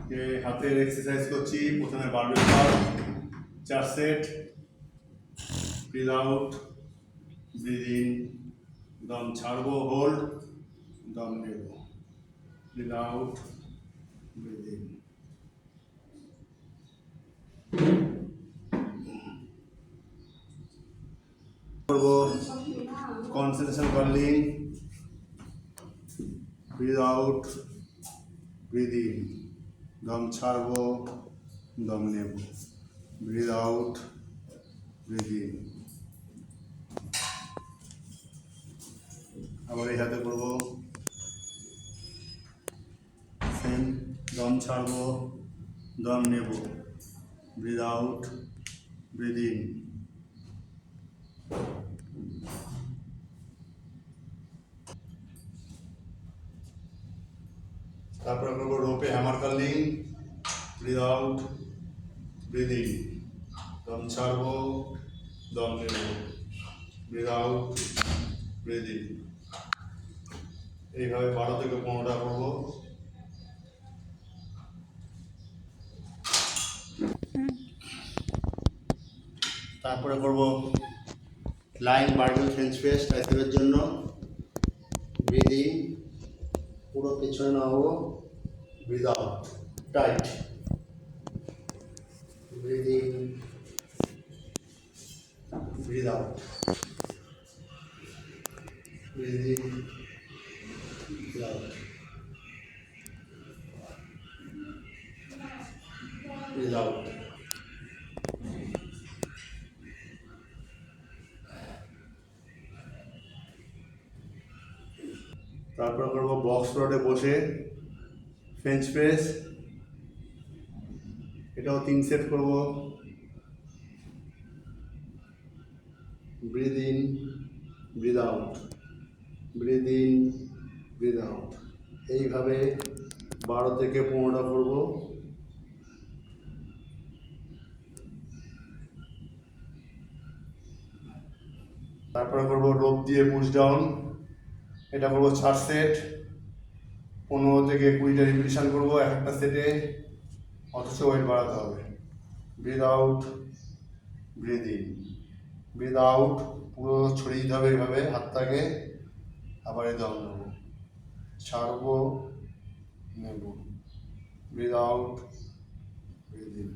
যে হাতের এক্সারসাইজ করছি। প্রথমে barbell curl 4 set, breathe out, breathe in, দম ছাড়বো, হোল্ড, দম নেব, ব্রিথ আউট, ব্রিথ ইন। করবো concentration curling, breathe out, breathe in, দম ছাড়বো, দম নেব, ব্রিথ আউট, ব্রিথ ইন। আবার এই হাতে করবো সেম, দম ছাড়বো, দম নেব, ব্রিথ আউট, ব্রিথ ইন। তারপরে করবো রোপে hammer curling, breathe out, breathe in, দম ছাড়বো, দম নেব, ব্রিথ আউট, ব্রিথ ইন। এইভাবে 12 থেকে 15টা করবো। তারপরে করব লাইন বারবেল ফ্রেঞ্চ প্রেস ট্রাইসেপের জন্য। ব্রিথ ইন, পুরো পেছনে নামাবো, breathe out, tight, breathe in, breathe out, breathe in, breathe out, breathe out. তারপর করবো বক্স রডে বসে ফ্রেঞ্চ প্রেস, এটাও 3 সেট করব। Breathe in, breathe out, breathe in, breathe out. এইভাবে 12 থেকে 15টা করব। তারপরে করব রোপ দিয়ে পুশ ডাউন, এটা করব 4 সেট, 15 থেকে 20টা রিপিটিশন করবো এক একটা সেটে, অথচ ওয়েট বাড়াতে হবে। Breathe out, breathe in, breathe out, পুরো ছড়িয়ে দিতে হবে এইভাবে হাতটাকে। আবার এই দম নেব, ছাড়বো, নেব, ব্রিথ আউট, ব্রিথ ইন।